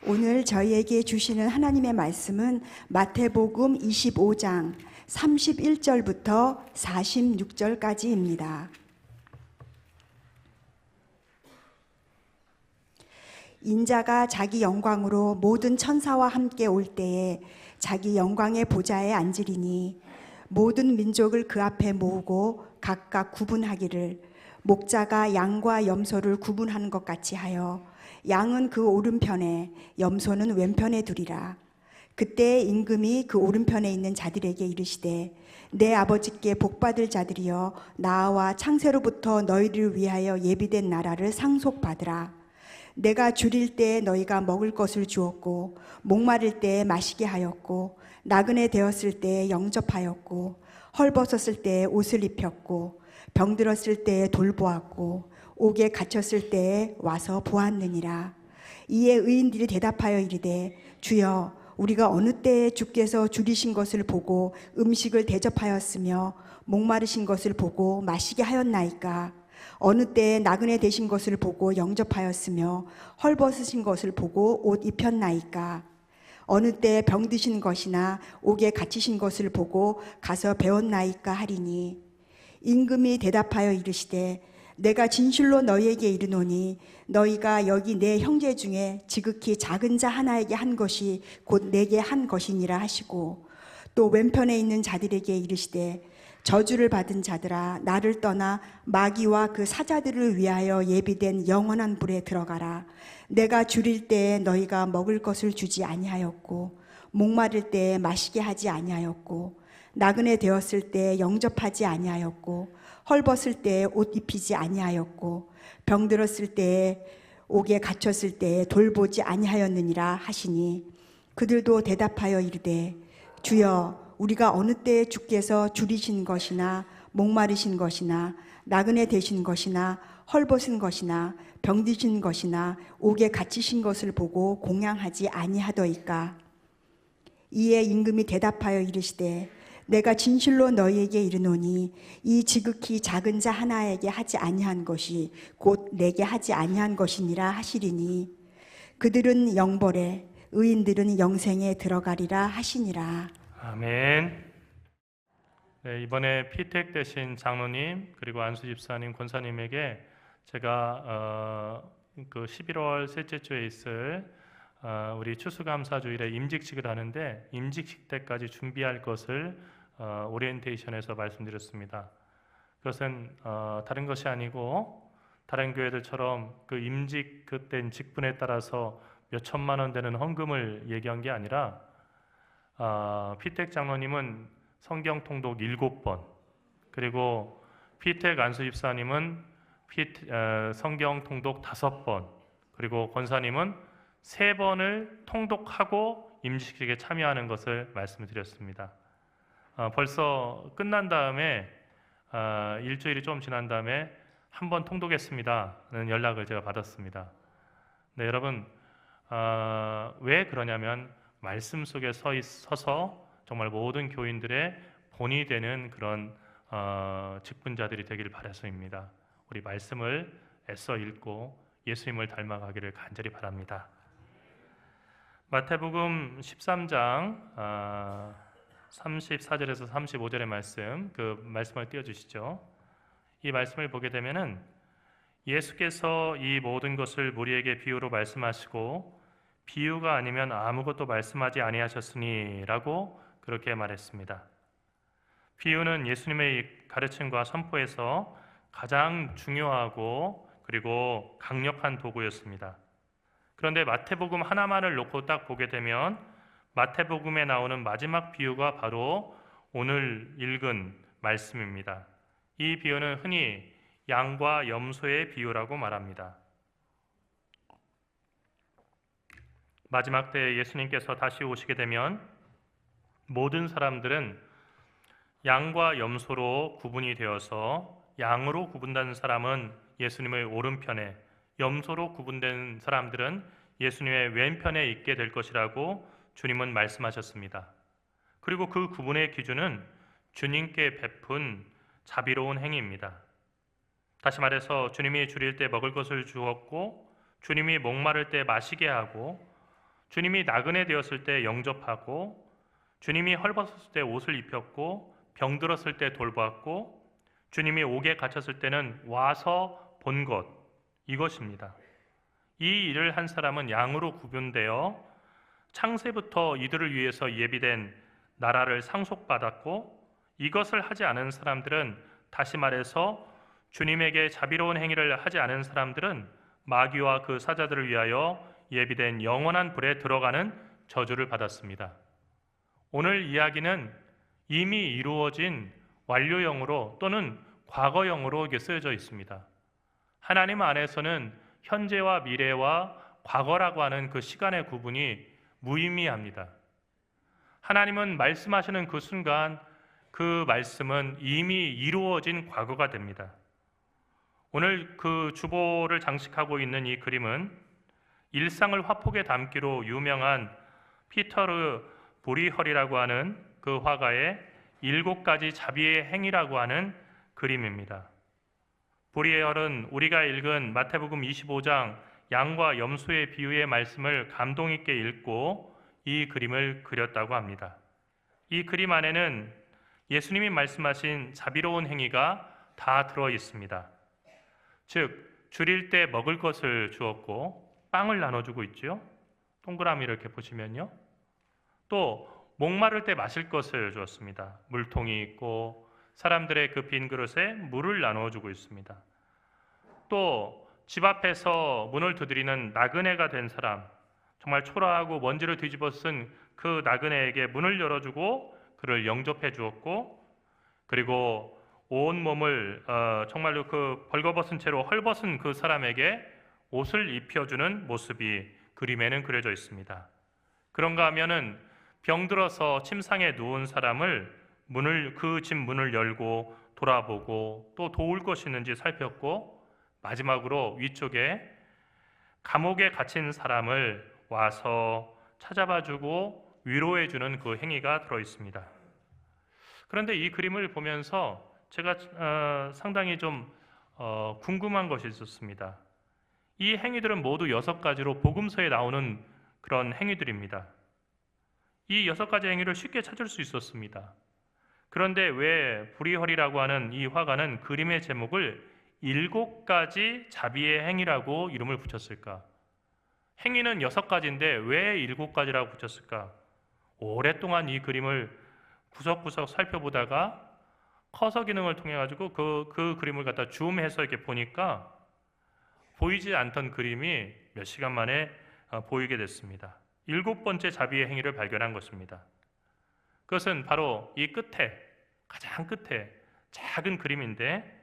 오늘 저희에게 주시는 하나님의 말씀은 마태복음 25장 31절부터 46절까지입니다. 인자가 자기 영광으로 모든 천사와 함께 올 때에 자기 영광의 보좌에 앉으리니 모든 민족을 그 앞에 모으고 각각 구분하기를 목자가 양과 염소를 구분하는 것 같이 하여 양은 그 오른편에 염소는 왼편에 두리라. 그때 임금이 그 오른편에 있는 자들에게 이르시되 내 아버지께 복받을 자들이여 나와 창세로부터 너희를 위하여 예비된 나라를 상속받으라. 내가 줄일 때에 너희가 먹을 것을 주었고 목마를 때에 마시게 하였고 나그네 되었을 때에 영접하였고 헐벗었을 때에 옷을 입혔고 병들었을 때에 돌보았고 옥에 갇혔을 때에 와서 보았느니라. 이에 의인들이 대답하여 이르되 주여 우리가 어느 때에 주께서 줄이신 것을 보고 음식을 대접하였으며 목마르신 것을 보고 마시게 하였나이까? 어느 때에 나그네 되신 것을 보고 영접하였으며 헐벗으신 것을 보고 옷 입혔나이까? 어느 때에 병드신 것이나 옥에 갇히신 것을 보고 가서 배웠나이까 하리니 임금이 대답하여 이르시되 내가 진실로 너희에게 이르노니 너희가 여기 내 형제 중에 지극히 작은 자 하나에게 한 것이 곧 내게 한 것이니라 하시고 또 왼편에 있는 자들에게 이르시되 저주를 받은 자들아 나를 떠나 마귀와 그 사자들을 위하여 예비된 영원한 불에 들어가라. 내가 줄일 때에 너희가 먹을 것을 주지 아니하였고 목마를 때에 마시게 하지 아니하였고 나그네 되었을 때에 영접하지 아니하였고 헐벗을 때에 옷 입히지 아니하였고 병들었을 때에 옥에 갇혔을 때에 돌보지 아니하였느니라 하시니 그들도 대답하여 이르되 주여 우리가 어느 때에 주께서 줄이신 것이나 목마르신 것이나 나그네 되신 것이나 헐벗은 것이나 병드신 것이나 옥에 갇히신 것을 보고 공양하지 아니하더이까? 이에 임금이 대답하여 이르시되 내가 진실로 너희에게 이르노니 이 지극히 작은 자 하나에게 하지 아니한 것이 곧 내게 하지 아니한 것이니라 하시리니 그들은 영벌에 의인들은 영생에 들어가리라 하시니라. 아멘. 네, 이번에 피택 되신 장로님 그리고 안수 집사님, 권사님에게 제가 그 11월 셋째 주에 있을 우리 추수감사주일에 임직식을 하는데 임직식 때까지 준비할 것을 오리엔테이션에서 말씀드렸습니다. 그것은 다른 것이 아니고 다른 교회들처럼 그 임직 그때 직분에 따라서 몇 천만 원 되는 헌금을 얘기한 게 아니라 피택 장로님은 성경 통독 7번, 그리고 피택 안수 집사님은 성경 통독 5번, 그리고 권사님은 3번을 통독하고 임직식에 참여하는 것을 말씀드렸습니다. 벌써 끝난 다음에 일주일이 좀 지난 다음에 한 번 통독했습니다는 연락을 제가 받았습니다. 네, 여러분 왜 그러냐면 말씀 속에 서서 정말 모든 교인들의 본이 되는 그런 직분자들이 되기를 바라서입니다. 우리 말씀을 애써 읽고 예수님을 닮아가기를 간절히 바랍니다. 마태복음 13장 34절에서 35절의 말씀, 그 말씀을 띄워주시죠. 이 말씀을 보게 되면은 예수께서 이 모든 것을 무리에게 비유로 말씀하시고 비유가 아니면 아무것도 말씀하지 아니하셨으니 라고 그렇게 말했습니다. 비유는 예수님의 가르침과 선포에서 가장 중요하고 그리고 강력한 도구였습니다. 그런데 마태복음 하나만을 놓고 딱 보게 되면 마태복음에 나오는 마지막 비유가 바로 오늘 읽은 말씀입니다. 이 비유는 흔히 양과 염소의 비유라고 말합니다. 마지막 때에 예수님께서 다시 오시게 되면 모든 사람들은 양과 염소로 구분이 되어서 양으로 구분된 사람은 예수님의 오른편에, 염소로 구분된 사람들은 예수님의 왼편에 있게 될 것이라고 주님은 말씀하셨습니다. 그리고 그 구분의 기준은 주님께 베푼 자비로운 행위입니다. 다시 말해서 주님이 줄일 때 먹을 것을 주었고 주님이 목마를 때 마시게 하고 주님이 나그네 되었을 때 영접하고, 주님이 헐벗었을 때 옷을 입혔고, 병들었을 때 돌보았고, 주님이 옥에 갇혔을 때는 와서 본 것, 이것입니다. 이 일을 한 사람은 양으로 구분되어 창세부터 이들을 위해서 예비된 나라를 상속받았고, 이것을 하지 않은 사람들은, 다시 말해서 주님에게 자비로운 행위를 하지 않은 사람들은 마귀와 그 사자들을 위하여 예비된 영원한 불에 들어가는 저주를 받았습니다. 오늘 이야기는 이미 이루어진 완료형으로 또는 과거형으로 이게 쓰여져 있습니다. 하나님 안에서는 현재와 미래와 과거라고 하는 그 시간의 구분이 무의미합니다. 하나님은 말씀하시는 그 순간 그 말씀은 이미 이루어진 과거가 됩니다. 오늘 그 주보를 장식하고 있는 이 그림은 일상을 화폭에 담기로 유명한 피터르 보리헐이라고 하는 그 화가의 7가지 자비의 행위라고 하는 그림입니다. 보리헐은 우리가 읽은 마태복음 25장 양과 염소의 비유의 말씀을 감동 있게 읽고 이 그림을 그렸다고 합니다. 이 그림 안에는 예수님이 말씀하신 자비로운 행위가 다 들어 있습니다. 즉, 줄일 때 먹을 것을 주었고 빵을 나눠주고 있죠. 동그라미 이렇게 보시면요. 또 목마를 때 마실 것을 주었습니다. 물통이 있고 사람들의 그 빈 그릇에 물을 나눠주고 있습니다. 또 집 앞에서 문을 두드리는 나그네가 된 사람, 정말 초라하고 먼지를 뒤집어 쓴 그 나그네에게 문을 열어주고 그를 영접해 주었고, 그리고 온 몸을 정말로 그 벌거벗은 채로 헐벗은 그 사람에게 옷을 입혀주는 모습이 그림에는 그려져 있습니다. 그런가 하면은 병들어서 침상에 누운 사람을 그 집 문을 열고 돌아보고 또 도울 것이 있는지 살폈고, 마지막으로 위쪽에 감옥에 갇힌 사람을 와서 찾아봐주고 위로해주는 그 행위가 들어 있습니다. 그런데 이 그림을 보면서 제가 상당히 좀 궁금한 것이 있었습니다. 이 행위들은 모두 6가지로 복음서에 나오는 그런 행위들입니다. 이 6가지 행위를 쉽게 찾을 수 있었습니다. 그런데 왜 보리헐이라고 하는 이 화가는 그림의 제목을 7가지 자비의 행위라고 이름을 붙였을까? 행위는 6가지인데 왜 7가지라고 붙였을까? 오랫동안 이 그림을 구석구석 살펴보다가 커서 기능을 통해 가지고 그 그림을 갖다 줌해서 이렇게 보니까 보이지 않던 그림이 몇 시간 만에 보이게 됐습니다. 7번째 자비의 행위를 발견한 것입니다. 그것은 바로 이 끝에, 가장 끝에 작은 그림인데,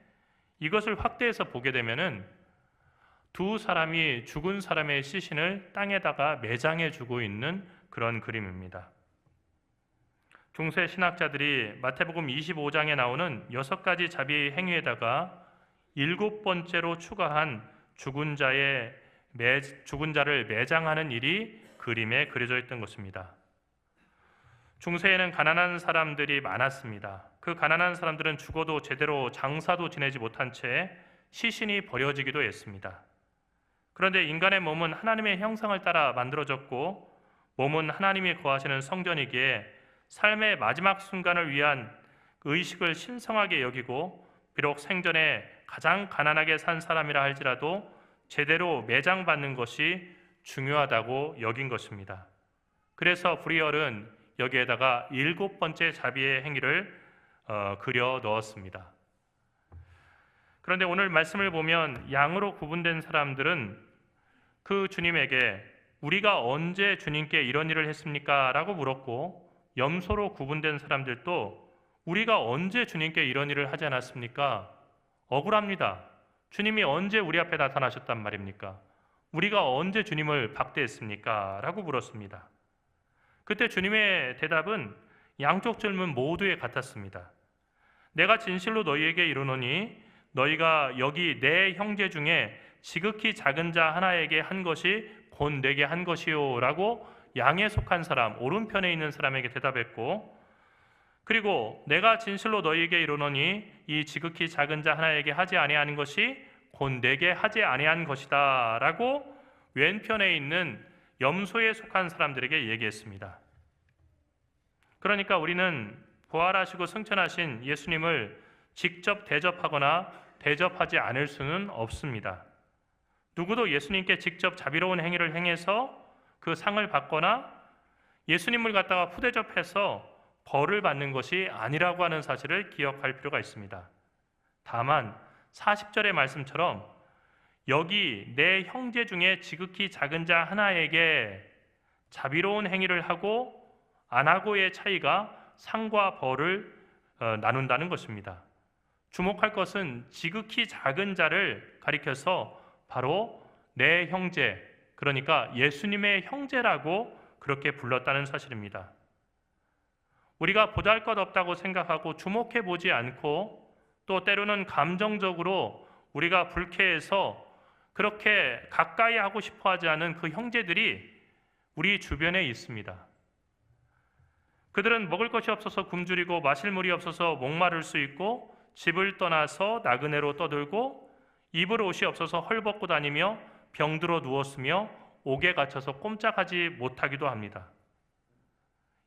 이것을 확대해서 보게 되면은 두 사람이 죽은 사람의 시신을 땅에다가 매장해 주고 있는 그런 그림입니다. 중세 신학자들이 마태복음 25장에 나오는 6가지 자비의 행위에다가 7번째로 추가한 죽은 자를 매장하는 일이 그림에 그려져 있던 것입니다. 중세에는 가난한 사람들이 많았습니다. 그 가난한 사람들은 죽어도 제대로 장사도 지내지 못한 채 시신이 버려지기도 했습니다. 그런데 인간의 몸은 하나님의 형상을 따라 만들어졌고, 몸은 하나님이 거하시는 성전이기에 삶의 마지막 순간을 위한 의식을 신성하게 여기고, 비록 생전에 가장 가난하게 산 사람이라 할지라도 제대로 매장받는 것이 중요하다고 여긴 것입니다. 그래서 보리헐은 여기에다가 7번째 자비의 행위를 그려 넣었습니다. 그런데 오늘 말씀을 보면 양으로 구분된 사람들은 그 주님에게 우리가 언제 주님께 이런 일을 했습니까? 라고 물었고, 염소로 구분된 사람들도 우리가 언제 주님께 이런 일을 하지 않았습니까? 억울합니다. 주님이 언제 우리 앞에 나타나셨단 말입니까? 우리가 언제 주님을 박대했습니까? 라고 물었습니다. 그때 주님의 대답은 양쪽 질문 모두에 같았습니다. 내가 진실로 너희에게 이르노니 너희가 여기 내 형제 중에 지극히 작은 자 하나에게 한 것이 곧 내게 한 것이요 라고 양에 속한 사람, 오른편에 있는 사람에게 대답했고, 그리고 내가 진실로 너희에게 이르노니 이 지극히 작은 자 하나에게 하지 아니하는 것이 곧 내게 하지 아니한 것이다 라고 왼편에 있는 염소에 속한 사람들에게 얘기했습니다. 그러니까 우리는 부활하시고 승천하신 예수님을 직접 대접하거나 대접하지 않을 수는 없습니다. 누구도 예수님께 직접 자비로운 행위를 행해서 그 상을 받거나 예수님을 갖다가 푸대접해서 벌을 받는 것이 아니라고 하는 사실을 기억할 필요가 있습니다. 다만 40절의 말씀처럼 여기 내 형제 중에 지극히 작은 자 하나에게 자비로운 행위를 하고 안 하고의 차이가 상과 벌을 나눈다는 것입니다. 주목할 것은 지극히 작은 자를 가리켜서 바로 내 형제, 그러니까 예수님의 형제라고 그렇게 불렀다는 사실입니다. 우리가 보잘것없다고 생각하고 주목해 보지 않고 또 때로는 감정적으로 우리가 불쾌해서 그렇게 가까이 하고 싶어 하지 않은 그 형제들이 우리 주변에 있습니다. 그들은 먹을 것이 없어서 굶주리고 마실 물이 없어서 목마를 수 있고 집을 떠나서 나그네로 떠들고 입을 옷이 없어서 헐벗고 다니며 병들어 누웠으며 옥에 갇혀서 꼼짝하지 못하기도 합니다.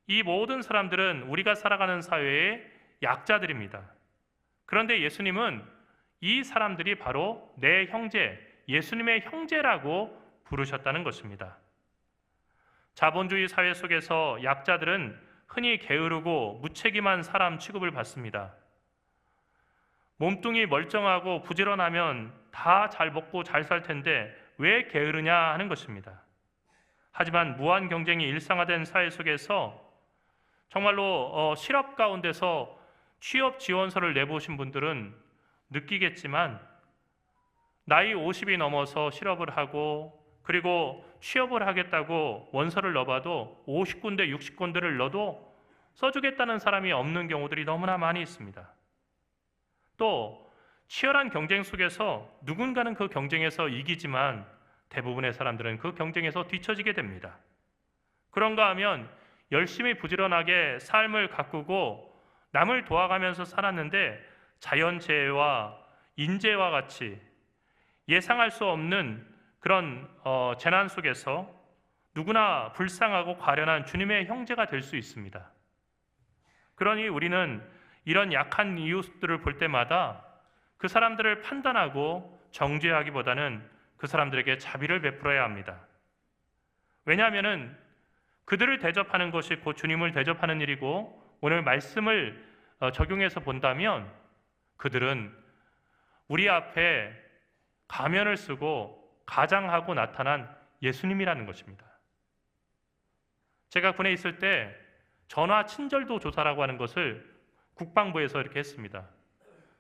이 모든 사람들은 우리가 살아가는 사회의 약자들입니다. 그런데 예수님은 이 사람들이 바로 내 형제, 예수님의 형제라고 부르셨다는 것입니다. 자본주의 사회 속에서 약자들은 흔히 게으르고 무책임한 사람 취급을 받습니다. 몸뚱이 멀쩡하고 부지런하면 다 잘 먹고 잘 살 텐데 왜 게으르냐 하는 것입니다. 하지만 무한 경쟁이 일상화된 사회 속에서 정말로 실업 가운데서 취업 지원서를 내보신 분들은 느끼겠지만 나이 50이 넘어서 실업을 하고 그리고 취업을 하겠다고 원서를 넣어봐도 50군데 60군데를 넣어도 써주겠다는 사람이 없는 경우들이 너무나 많이 있습니다. 또 치열한 경쟁 속에서 누군가는 그 경쟁에서 이기지만 대부분의 사람들은 그 경쟁에서 뒤처지게 됩니다. 그런가 하면 열심히 부지런하게 삶을 가꾸고 남을 도와가면서 살았는데 자연재해와 인재와 같이 예상할 수 없는 그런 재난 속에서 누구나 불쌍하고 가련한 주님의 형제가 될 수 있습니다. 그러니 우리는 이런 약한 이웃들을 볼 때마다 그 사람들을 판단하고 정죄하기보다는 그 사람들에게 자비를 베풀어야 합니다. 왜냐하면 그들을 대접하는 것이 곧 주님을 대접하는 일이고 오늘 말씀을 적용해서 본다면 그들은 우리 앞에 가면을 쓰고 가장하고 나타난 예수님이라는 것입니다. 제가 군에 있을 때 전화 친절도 조사라고 하는 것을 국방부에서 이렇게 했습니다.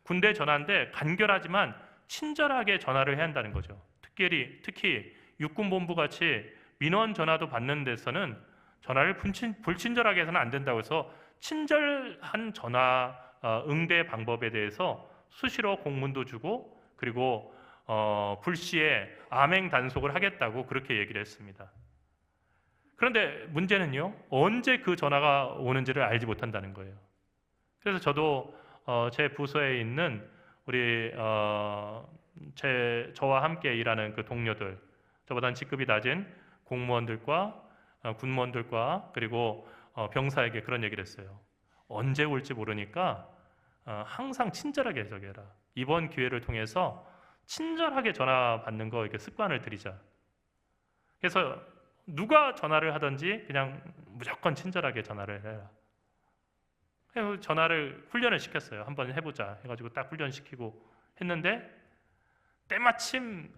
군대 전화인데 간결하지만 친절하게 전화를 해야 한다는 거죠. 특히 육군본부 같이 민원 전화도 받는 데서는 전화를 불친절하게 해서는 안 된다고 해서 친절한 전화 응대 방법에 대해서 수시로 공문도 주고 그리고 불시에 암행 단속을 하겠다고 그렇게 얘기를 했습니다. 그런데 문제는요, 언제 그 전화가 오는지를 알지 못한다는 거예요. 그래서 저도 제 부서에 있는 우리 저와 함께 일하는 그 동료들, 저보다는 직급이 낮은 공무원들과 군무원들과 그리고 병사에게 그런 얘기를 했어요. 언제 올지 모르니까 항상 친절하게 저기해라. 이번 기회를 통해서 친절하게 전화 받는 거 이렇게 습관을 들이자. 그래서 누가 전화를 하든지 그냥 무조건 친절하게 전화를 해라. 그래서 전화를 훈련을 시켰어요. 한번 해보자 해가지고 딱 훈련시키고 했는데 때마침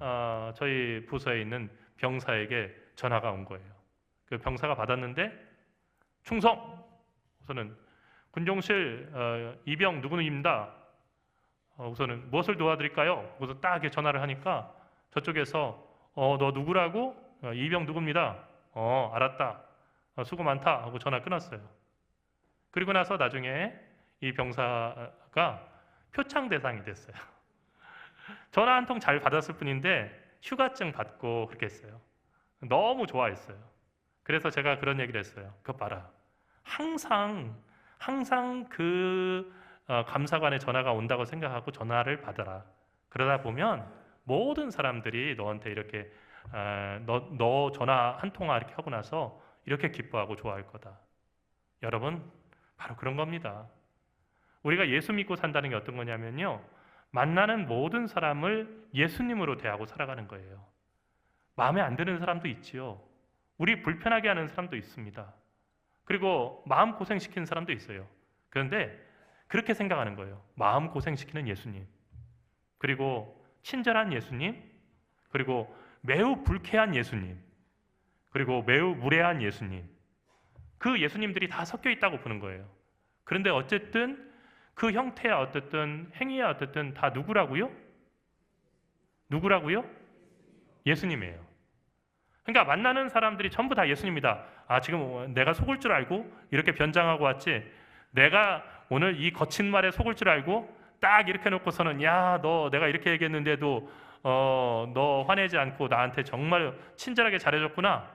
저희 부서에 있는 병사에게 전화가 온 거예요. 그 병사가 받았는데 충성! 우선은 군종실 이병 누구입니다. 우선은 무엇을 도와드릴까요? 그래서 딱 이렇게 전화를 하니까 저쪽에서 너 누구라고? 이병 누구입니다. 알았다. 수고 많다 하고 전화 끊었어요. 그리고 나서 나중에 이 병사가 표창 대상이 됐어요. 전화 한 통 잘 받았을 뿐인데 휴가증 받고 그렇게 했어요. 너무 좋아했어요. 그래서 제가 그런 얘기를 했어요. 그거 봐라. 항상 그 감사관에 전화가 온다고 생각하고 전화를 받아라. 그러다 보면 모든 사람들이 너한테 이렇게 너 전화 한 통화 이렇게 하고 나서 이렇게 기뻐하고 좋아할 거다. 여러분, 바로 그런 겁니다. 우리가 예수 믿고 산다는 게 어떤 거냐면요, 만나는 모든 사람을 예수님으로 대하고 살아가는 거예요. 마음에 안 드는 사람도 있지요. 우리 불편하게 하는 사람도 있습니다. 그리고 마음 고생시키는 사람도 있어요. 그런데 그렇게 생각하는 거예요. 마음 고생시키는 예수님, 그리고 친절한 예수님, 그리고 매우 불쾌한 예수님, 그리고 매우 무례한 예수님, 그 예수님들이 다 섞여 있다고 보는 거예요. 그런데 어쨌든 그 형태야 어쨌든 행위야 어쨌든 다 누구라고요? 누구라고요? 예수님이에요. 그러니까 만나는 사람들이 전부 다 예수님이다. 지금 내가 속을 줄 알고 이렇게 변장하고 왔지, 내가 오늘 이 거친 말에 속을 줄 알고 딱 이렇게 놓고서는 야, 너 내가 이렇게 얘기했는데도 너 화내지 않고 나한테 정말 친절하게 잘해줬구나,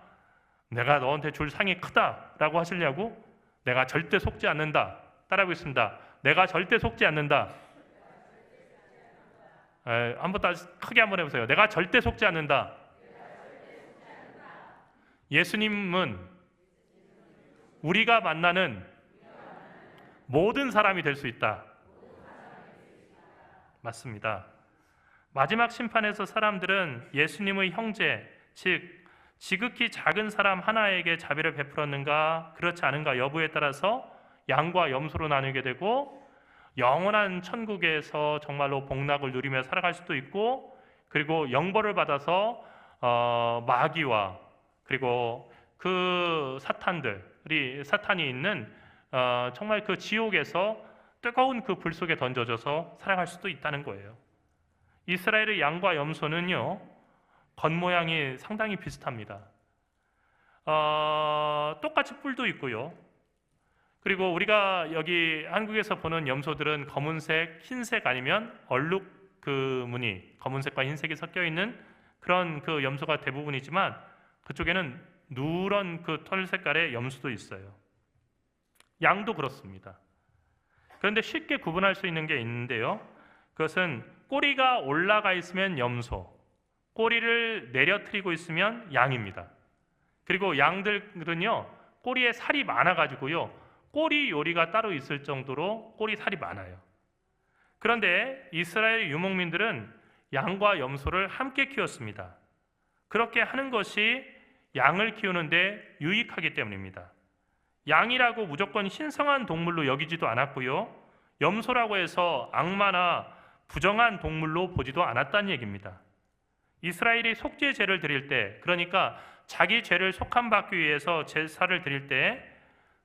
내가 너한테 줄 상이 크다라고 하시려고? 내가 절대 속지 않는다. 따라하고 있습니다. 내가 절대 속지 않는다. 한번 다시 크게 한번 해보세요. 내가 절대 속지 않는다. 예수님은 우리가 만나는 모든 사람이 될 수 있다. 맞습니다. 마지막 심판에서 사람들은 예수님의 형제, 즉 지극히 작은 사람 하나에게 자비를 베풀었는가 그렇지 않은가 여부에 따라서 양과 염소로 나누게 되고, 영원한 천국에서 정말로 복락을 누리며 살아갈 수도 있고, 그리고 영벌을 받아서 마귀와 그리고 그 사탄이 있는 정말 그 지옥에서 뜨거운 그 불 속에 던져져서 살아갈 수도 있다는 거예요. 이스라엘의 양과 염소는요, 겉모양이 상당히 비슷합니다. 똑같이 뿔도 있고요. 그리고 우리가 여기 한국에서 보는 염소들은 검은색, 흰색 아니면 얼룩 그 무늬, 검은색과 흰색이 섞여 있는 그런 그 염소가 대부분이지만, 그쪽에는 누런 그 털 색깔의 염소도 있어요. 양도 그렇습니다. 그런데 쉽게 구분할 수 있는 게 있는데요, 그것은 꼬리가 올라가 있으면 염소, 꼬리를 내려트리고 있으면 양입니다. 그리고 양들은요, 꼬리에 살이 많아가지고요, 꼬리 요리가 따로 있을 정도로 꼬리 살이 많아요. 그런데 이스라엘 유목민들은 양과 염소를 함께 키웠습니다. 그렇게 하는 것이 양을 키우는데 유익하기 때문입니다. 양이라고 무조건 신성한 동물로 여기지도 않았고요, 염소라고 해서 악마나 부정한 동물로 보지도 않았다는 얘기입니다. 이스라엘이 속죄 제를 드릴 때, 그러니까 자기 죄를 속함받기 위해서 제사를 드릴 때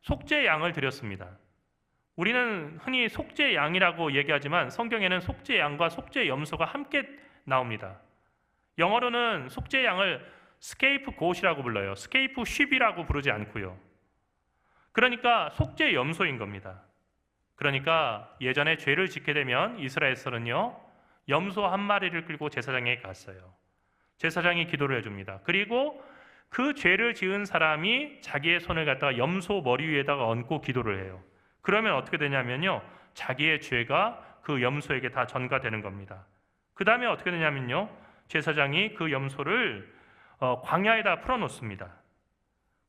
속죄 양을 드렸습니다. 우리는 흔히 속죄 양이라고 얘기하지만 성경에는 속죄 양과 속죄 염소가 함께 나옵니다. 영어로는 속죄 양을 스케이프 곶이라고 불러요. 스케이프 쉽이라고 부르지 않고요. 그러니까 속죄 염소인 겁니다. 그러니까 예전에 죄를 짓게 되면 이스라엘에서는요, 염소 한 마리를 끌고 제사장에게 갔어요. 제사장이 기도를 해줍니다. 그리고 그 죄를 지은 사람이 자기의 손을 갖다가 염소 머리 위에다가 얹고 기도를 해요. 그러면 어떻게 되냐면요, 자기의 죄가 그 염소에게 다 전가되는 겁니다. 그 다음에 어떻게 되냐면요, 제사장이 그 염소를 광야에다 풀어놓습니다.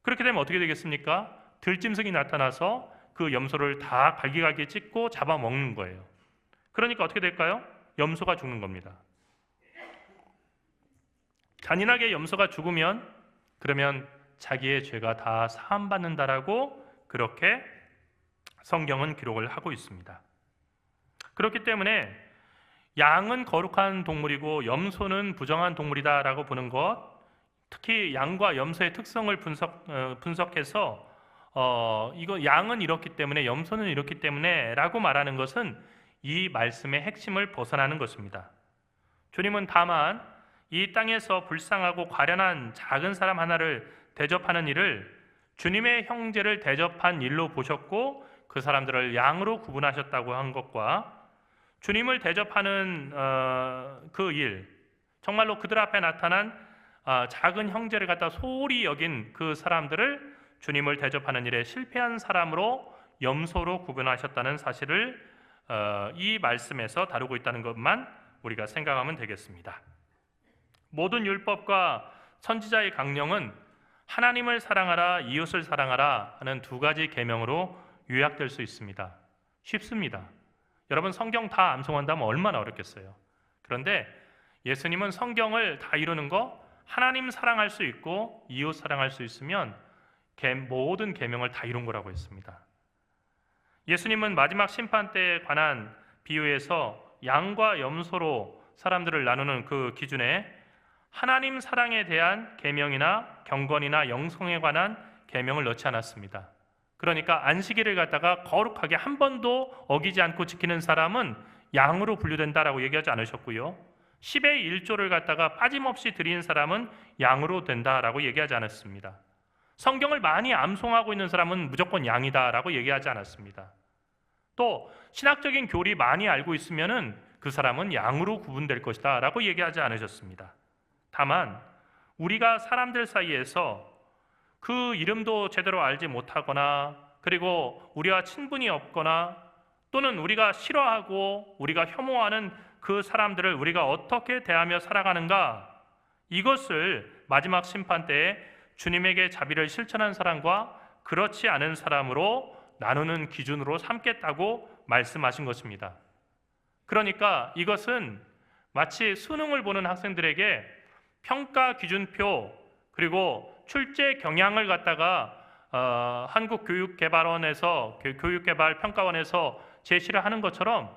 그렇게 되면 어떻게 되겠습니까? 들짐승이 나타나서 그 염소를 다 갈기갈기 찢고 잡아먹는 거예요. 그러니까 어떻게 될까요? 염소가 죽는 겁니다. 잔인하게 염소가 죽으면 그러면 자기의 죄가 다 사함받는다라고 그렇게 성경은 기록을 하고 있습니다. 그렇기 때문에 양은 거룩한 동물이고 염소는 부정한 동물이다라고 보는 것, 특히 양과 염소의 특성을 분석해서 이거 양은 이렇기 때문에 염소는 이렇기 때문에 라고 말하는 것은 이 말씀의 핵심을 벗어나는 것입니다. 주님은 다만 이 땅에서 불쌍하고 과련한 작은 사람 하나를 대접하는 일을 주님의 형제를 대접한 일로 보셨고, 그 사람들을 양으로 구분하셨다고 한 것과 주님을 대접하는 그 일, 정말로 그들 앞에 나타난 작은 형제를 갖다 소홀히 여긴 그 사람들을 주님을 대접하는 일에 실패한 사람으로 염소로 구분하셨다는 사실을 이 말씀에서 다루고 있다는 것만 우리가 생각하면 되겠습니다. 모든 율법과 선지자의 강령은 하나님을 사랑하라, 이웃을 사랑하라 하는 두 가지 계명으로 요약될 수 있습니다. 쉽습니다. 여러분 성경 다 암송한다면 얼마나 어렵겠어요. 그런데 예수님은 성경을 다 이루는 거, 하나님 사랑할 수 있고 이웃 사랑할 수 있으면 모든 계명을 다 이룬 거라고 했습니다. 예수님은 마지막 심판 때에 관한 비유에서 양과 염소로 사람들을 나누는 그 기준에 하나님 사랑에 대한 계명이나 경건이나 영성에 관한 계명을 넣지 않았습니다. 그러니까 안식일을 갖다가 거룩하게 한 번도 어기지 않고 지키는 사람은 양으로 분류된다라고 얘기하지 않으셨고요. 10의 1조를 갖다가 빠짐없이 드린 사람은 양으로 된다라고 얘기하지 않았습니다. 성경을 많이 암송하고 있는 사람은 무조건 양이다라고 얘기하지 않았습니다. 또 신학적인 교리 많이 알고 있으면은 그 사람은 양으로 구분될 것이다 라고 얘기하지 않으셨습니다. 다만 우리가 사람들 사이에서 그 이름도 제대로 알지 못하거나 그리고 우리와 친분이 없거나 또는 우리가 싫어하고 우리가 혐오하는 그 사람들을 우리가 어떻게 대하며 살아가는가, 이것을 마지막 심판 때에 주님에게 자비를 실천한 사람과 그렇지 않은 사람으로 나누는 기준으로 삼겠다고 말씀하신 것입니다. 그러니까 이것은 마치 수능을 보는 학생들에게 평가 기준표 그리고 출제 경향을 갖다가 한국교육개발원에서 교육개발평가원에서 제시를 하는 것처럼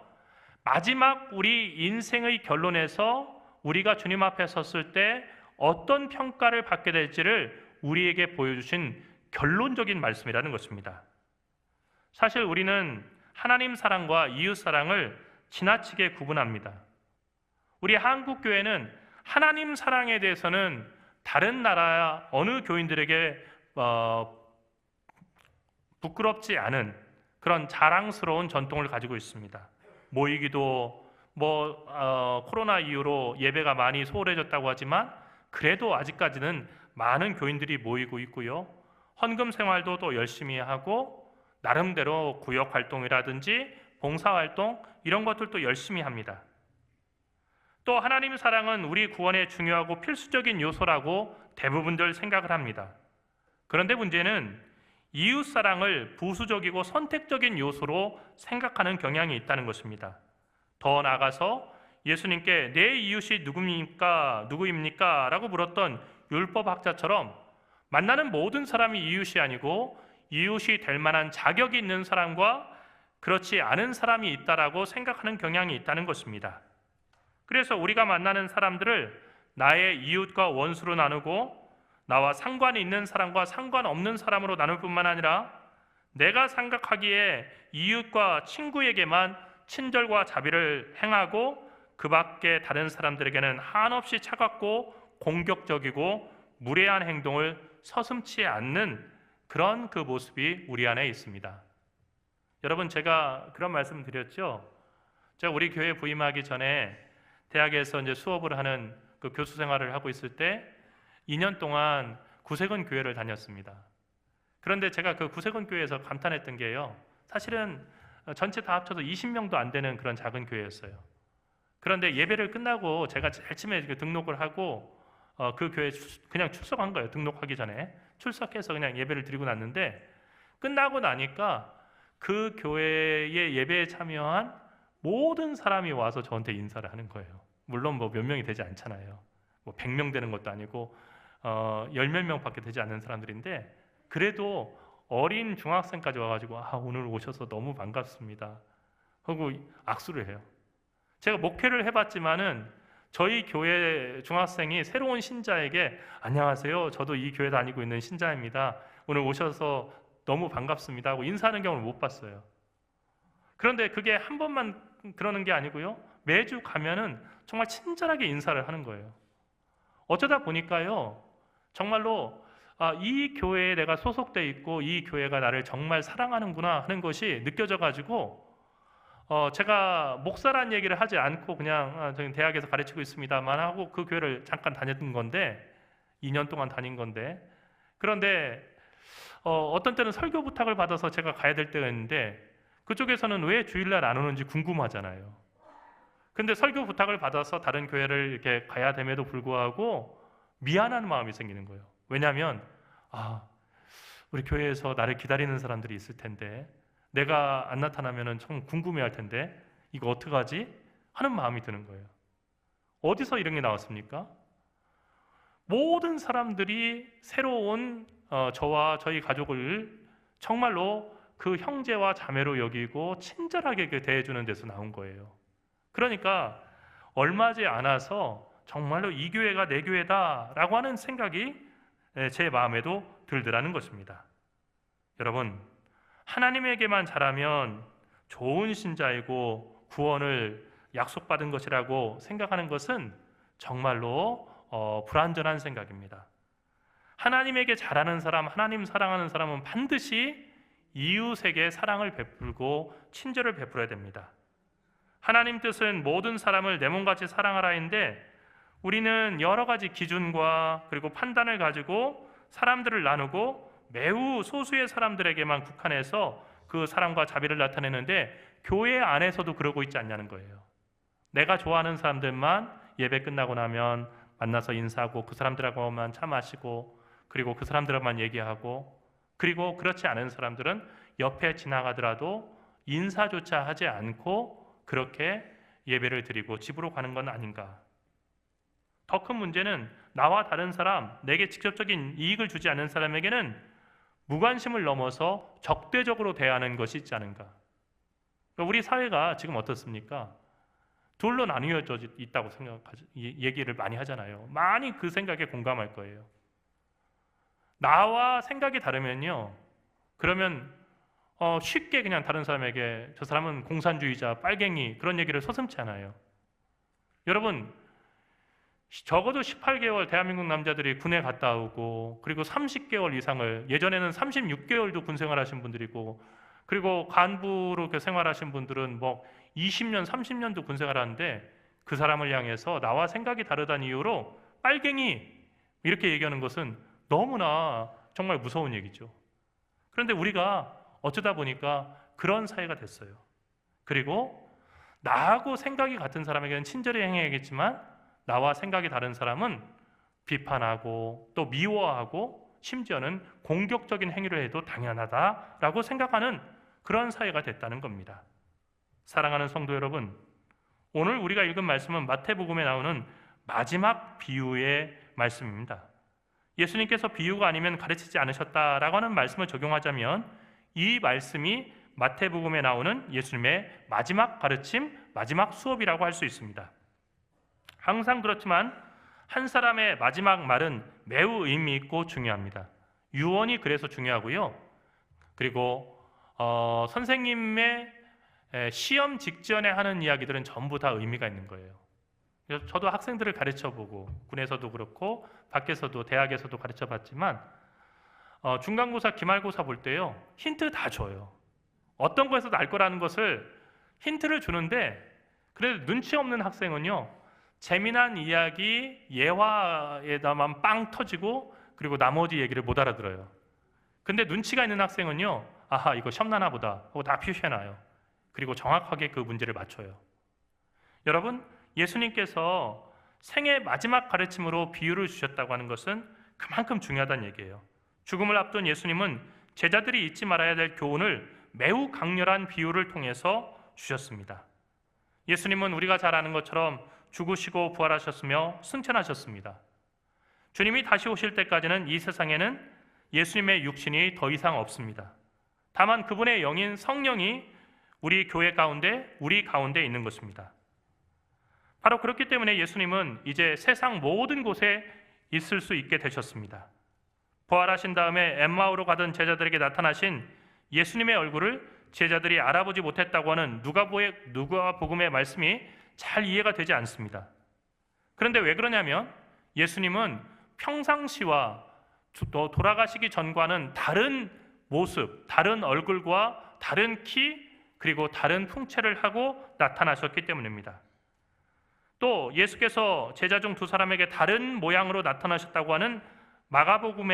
마지막 우리 인생의 결론에서 우리가 주님 앞에 섰을 때 어떤 평가를 받게 될지를 우리에게 보여주신 결론적인 말씀이라는 것입니다. 사실 우리는 하나님 사랑과 이웃 사랑을 지나치게 구분합니다. 우리 한국교회는 하나님 사랑에 대해서는 다른 나라 어느 교인들에게 부끄럽지 않은 그런 자랑스러운 전통을 가지고 있습니다. 모이기도 코로나 이후로 예배가 많이 소홀해졌다고 하지만 그래도 아직까지는 많은 교인들이 모이고 있고요. 헌금 생활도 또 열심히 하고 나름대로 구역 활동이라든지 봉사 활동 이런 것들도 열심히 합니다. 또 하나님 사랑은 우리 구원의 중요하고 필수적인 요소라고 대부분들 생각을 합니다. 그런데 문제는 이웃 사랑을 부수적이고 선택적인 요소로 생각하는 경향이 있다는 것입니다. 더 나아가서 예수님께 내 이웃이 누구입니까? 라고 물었던 율법학자처럼 만나는 모든 사람이 이웃이 아니고 이웃이 될 만한 자격이 있는 사람과 그렇지 않은 사람이 있다라고 생각하는 경향이 있다는 것입니다. 그래서 우리가 만나는 사람들을 나의 이웃과 원수로 나누고 나와 상관이 있는 사람과 상관없는 사람으로 나눌 뿐만 아니라 내가 생각하기에 이웃과 친구에게만 친절과 자비를 행하고 그 밖에 다른 사람들에게는 한없이 차갑고 공격적이고 무례한 행동을 서슴지 않는 그런 그 모습이 우리 안에 있습니다. 여러분, 제가 그런 말씀 드렸죠. 제가 우리 교회 부임하기 전에 대학에서 이제 수업을 하는 그 교수 생활을 하고 있을 때 2년 동안 구세군 교회를 다녔습니다. 그런데 제가 그 구세군 교회에서 감탄했던 게요. 사실은 전체 다 합쳐서 20명도 안 되는 그런 작은 교회였어요. 그런데 예배를 끝나고 제가 제일 처음에 등록을 하고 그 교회에 그냥 출석한 거예요. 등록하기 전에 출석해서 그냥 예배를 드리고 났는데 끝나고 나니까 그 교회의 예배에 참여한 모든 사람이 와서 저한테 인사를 하는 거예요. 물론 뭐 몇 명이 되지 않잖아요. 뭐 100명 되는 것도 아니고 10몇 명밖에 되지 않는 사람들인데 그래도 어린 중학생까지 와가지고 오늘 오셔서 너무 반갑습니다 하고 악수를 해요. 제가 목회를 해봤지만은 저희 교회 중학생이 새로운 신자에게 안녕하세요, 저도 이 교회 다니고 있는 신자입니다, 오늘 오셔서 너무 반갑습니다 하고 인사하는 경우를 못 봤어요. 그런데 그게 한 번만 그러는 게 아니고요, 매주 가면은 정말 친절하게 인사를 하는 거예요. 어쩌다 보니까요, 정말로 이 교회에 내가 소속돼 있고 이 교회가 나를 정말 사랑하는구나 하는 것이 느껴져가지고 제가 목사란 얘기를 하지 않고 그냥 저희 대학에서 가르치고 있습니다만 하고 그 교회를 잠깐 다녔던 건데 2년 동안 다닌 건데, 그런데 어떤 때는 설교 부탁을 받아서 제가 가야 될 때가 있는데 그쪽에서는 왜 주일날 안 오는지 궁금하잖아요. 근데 설교 부탁을 받아서 다른 교회를 이렇게 가야 됨에도 불구하고 미안한 마음이 생기는 거예요. 왜냐하면 우리 교회에서 나를 기다리는 사람들이 있을 텐데, 내가 안 나타나면 참 궁금해할 텐데 이거 어떡하지? 하는 마음이 드는 거예요. 어디서 이런 게 나왔습니까? 모든 사람들이 새로운 저와 저희 가족을 정말로 그 형제와 자매로 여기고 친절하게 대해주는 데서 나온 거예요. 그러니까 얼마지 않아서 정말로 이 교회가 내 교회다라고 하는 생각이 제 마음에도 들더라는 것입니다. 여러분, 하나님에게만 잘하면 좋은 신자이고 구원을 약속받은 것이라고 생각하는 것은 정말로 불완전한 생각입니다. 하나님에게 잘하는 사람, 하나님 사랑하는 사람은 반드시 이웃에게 사랑을 베풀고 친절을 베풀어야 됩니다. 하나님 뜻은 모든 사람을 내 몸같이 사랑하라인데, 우리는 여러 가지 기준과 그리고 판단을 가지고 사람들을 나누고 매우 소수의 사람들에게만 국한해서 그 사랑과 자비를 나타내는데, 교회 안에서도 그러고 있지 않냐는 거예요. 내가 좋아하는 사람들만 예배 끝나고 나면 만나서 인사하고 그 사람들하고만 차 마시고 그리고 그 사람들하고만 얘기하고, 그리고 그렇지 않은 사람들은 옆에 지나가더라도 인사조차 하지 않고 그렇게 예배를 드리고 집으로 가는 건 아닌가. 더 큰 문제는 나와 다른 사람, 내게 직접적인 이익을 주지 않는 사람에게는 무관심을 넘어서 적대적으로 대하는 것이 있지 않은가. 우리 사회가 지금 어떻습니까? 둘로 나뉘어져 있다고 얘기를 많이 하잖아요. 많이 그 생각에 공감할 거예요. 나와 생각이 다르면요, 그러면 쉽게 그냥 다른 사람에게 저 사람은 공산주의자, 빨갱이 그런 얘기를 서슴지 않아요. 여러분, 적어도 18개월 대한민국 남자들이 군에 갔다 오고, 그리고 30개월 이상을, 예전에는 36개월도 군 생활하신 분들이고, 그리고 간부로 이렇게 생활하신 분들은 뭐 20년, 30년도 군 생활하는데, 그 사람을 향해서 나와 생각이 다르다는 이유로 빨갱이 이렇게 얘기하는 것은 너무나 정말 무서운 얘기죠. 그런데 우리가 어쩌다 보니까 그런 사회가 됐어요. 그리고 나하고 생각이 같은 사람에게는 친절히 행해야겠지만, 나와 생각이 다른 사람은 비판하고 또 미워하고 심지어는 공격적인 행위를 해도 당연하다라고 생각하는 그런 사회가 됐다는 겁니다. 사랑하는 성도 여러분, 오늘 우리가 읽은 말씀은 마태복음에 나오는 마지막 비유의 말씀입니다. 예수님께서 비유가 아니면 가르치지 않으셨다라고 하는 말씀을 적용하자면, 이 말씀이 마태복음에 나오는 예수님의 마지막 가르침, 마지막 수업이라고 할 수 있습니다. 항상 그렇지만 한 사람의 마지막 말은 매우 의미 있고 중요합니다. 유언이 그래서 중요하고요. 그리고 선생님의 시험 직전에 하는 이야기들은 전부 다 의미가 있는 거예요. 그래서 저도 학생들을 가르쳐보고, 군에서도 그렇고 밖에서도 대학에서도 가르쳐봤지만, 중간고사, 기말고사 볼 때요, 힌트 다 줘요. 어떤 거에서도 알 거라는 것을 힌트를 주는데, 그래도 눈치 없는 학생은요, 재미난 이야기 예화에다만 빵 터지고 그리고 나머지 얘기를 못 알아들어요. 근데 눈치가 있는 학생은요, 아하, 이거 시험나나 보다 하고 다 표시해놔요. 그리고 정확하게 그 문제를 맞춰요. 여러분, 예수님께서 생애 마지막 가르침으로 비유를 주셨다고 하는 것은 그만큼 중요하다는 얘기예요. 죽음을 앞둔 예수님은 제자들이 잊지 말아야 될 교훈을 매우 강렬한 비유를 통해서 주셨습니다. 예수님은 우리가 잘 아는 것처럼 죽으시고 부활하셨으며 승천하셨습니다. 주님이 다시 오실 때까지는 이 세상에는 예수님의 육신이 더 이상 없습니다. 다만 그분의 영인 성령이 우리 교회 가운데, 우리 가운데 있는 것입니다. 바로 그렇기 때문에 예수님은 이제 세상 모든 곳에 있을 수 있게 되셨습니다. 부활하신 다음에 엠마오로 가던 제자들에게 나타나신 예수님의 얼굴을 제자들이 알아보지 못했다고 하는 누가복음의 말씀이 잘 이해가 되지 않습니다. 그런데 왜 그러냐면, 예수님은 평상시와 돌아가시기 전과는 다른 모습, 다른 얼굴과 다른 키, 그리고 다른 풍채를 하고 나타나셨기 때문입니다. 또 예수께서 제자 중 두 사람에게 다른 모양으로 나타나셨다고 하는 마가복음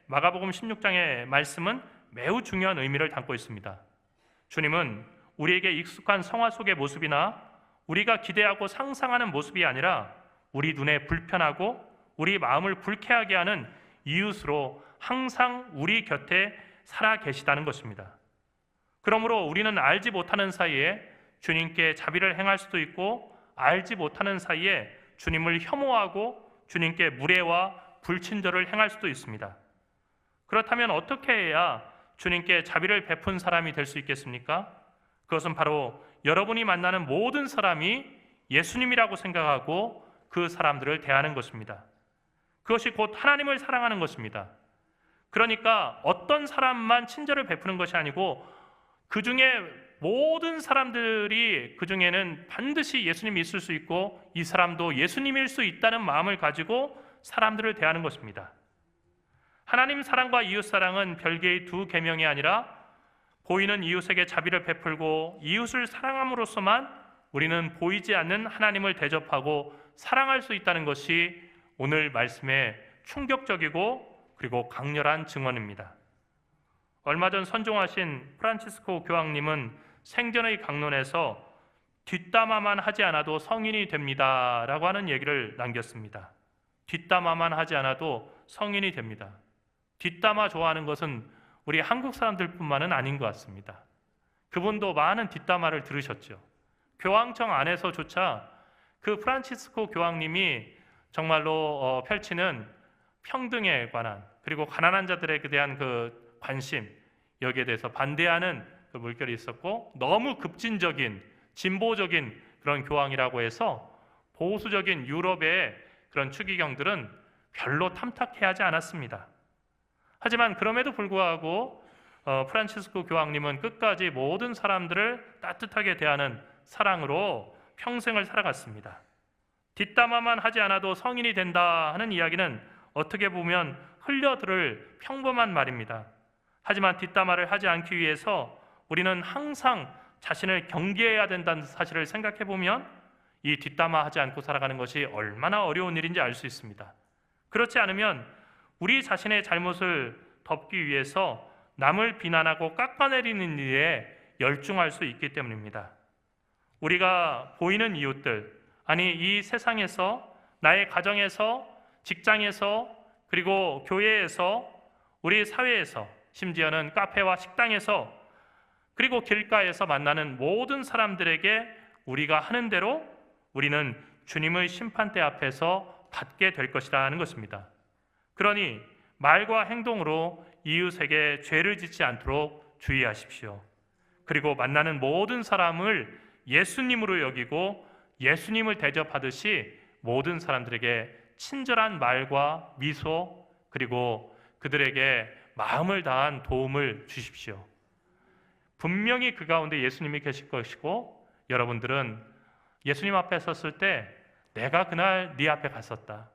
16장의 말씀은 매우 중요한 의미를 담고 있습니다. 주님은 우리에게 익숙한 성화 속의 모습이나 우리가 기대하고 상상하는 모습이 아니라 우리 눈에 불편하고 우리 마음을 불쾌하게 하는 이웃으로 항상 우리 곁에 살아 계시다는 것입니다. 그러므로 우리는 알지 못하는 사이에 주님께 자비를 행할 수도 있고, 알지 못하는 사이에 주님을 혐오하고 주님께 무례와 불친절을 행할 수도 있습니다. 그렇다면 어떻게 해야 주님께 자비를 베푼 사람이 될 수 있겠습니까? 그것은 바로 여러분이 만나는 모든 사람이 예수님이라고 생각하고 그 사람들을 대하는 것입니다. 그것이 곧 하나님을 사랑하는 것입니다. 그러니까 어떤 사람만 친절을 베푸는 것이 아니고 그 중에 모든 사람들이, 그 중에는 반드시 예수님이 있을 수 있고 이 사람도 예수님일 수 있다는 마음을 가지고 사람들을 대하는 것입니다. 하나님 사랑과 이웃 사랑은 별개의 두 계명이 아니라 보이는 이웃에게 자비를 베풀고 이웃을 사랑함으로써만 우리는 보이지 않는 하나님을 대접하고 사랑할 수 있다는 것이 오늘 말씀의 충격적이고 그리고 강렬한 증언입니다. 얼마 전 선종하신 프란치스코 교황님은 생전의 강론에서 뒷담화만 하지 않아도 성인이 됩니다 라고 하는 얘기를 남겼습니다. 뒷담화만 하지 않아도 성인이 됩니다. 뒷담화 좋아하는 것은 우리 한국 사람들뿐만은 아닌 것 같습니다. 그분도 많은 뒷담화를 들으셨죠. 교황청 안에서조차 그 프란치스코 교황님이 정말로 펼치는 평등에 관한, 그리고 가난한 자들에 대한 그 관심, 여기에 대해서 반대하는 그 물결이 있었고, 너무 급진적인 진보적인 그런 교황이라고 해서 보수적인 유럽의 그런 추기경들은 별로 탐탁해하지 않았습니다. 하지만 그럼에도 불구하고 프란치스코 교황님은 끝까지 모든 사람들을 따뜻하게 대하는 사랑으로 평생을 살아갔습니다. 뒷담화만 하지 않아도 성인이 된다 하는 이야기는 어떻게 보면 흘려들을 평범한 말입니다. 하지만 뒷담화를 하지 않기 위해서 우리는 항상 자신을 경계해야 된다는 사실을 생각해 보면 이 뒷담화하지 않고 살아가는 것이 얼마나 어려운 일인지 알 수 있습니다. 그렇지 않으면 우리 자신의 잘못을 덮기 위해서 남을 비난하고 깎아내리는 일에 열중할 수 있기 때문입니다. 우리가 보이는 이웃들, 아니 이 세상에서, 나의 가정에서, 직장에서, 그리고 교회에서, 우리 사회에서, 심지어는 카페와 식당에서, 그리고 길가에서 만나는 모든 사람들에게 우리가 하는 대로 우리는 주님의 심판대 앞에서 받게 될 것이라는 것입니다. 그러니 말과 행동으로 이웃에게 죄를 짓지 않도록 주의하십시오. 그리고 만나는 모든 사람을 예수님으로 여기고 예수님을 대접하듯이 모든 사람들에게 친절한 말과 미소, 그리고 그들에게 마음을 다한 도움을 주십시오. 분명히 그 가운데 예수님이 계실 것이고, 여러분들은 예수님 앞에 섰을 때 내가 그날 네 앞에 갔었다,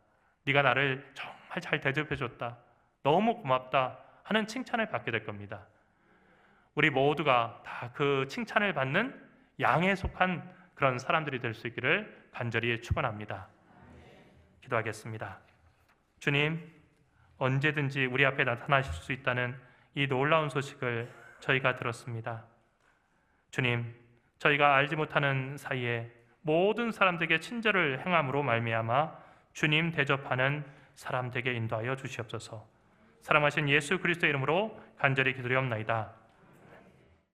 네가 나를 정말 잘 대접해줬다, 너무 고맙다 하는 칭찬을 받게 될 겁니다. 우리 모두가 다 그 칭찬을 받는 양에 속한 그런 사람들이 될 수 있기를 간절히 축원합니다. 기도하겠습니다. 주님, 언제든지 우리 앞에 나타나실 수 있다는 이 놀라운 소식을 저희가 들었습니다. 주님, 저희가 알지 못하는 사이에 모든 사람들에게 친절을 행함으로 말미암아 주님 대접하는 사람 되게 인도하여 주시옵소서. 사랑하신 예수 그리스도의 이름으로 간절히 기도하옵나이다.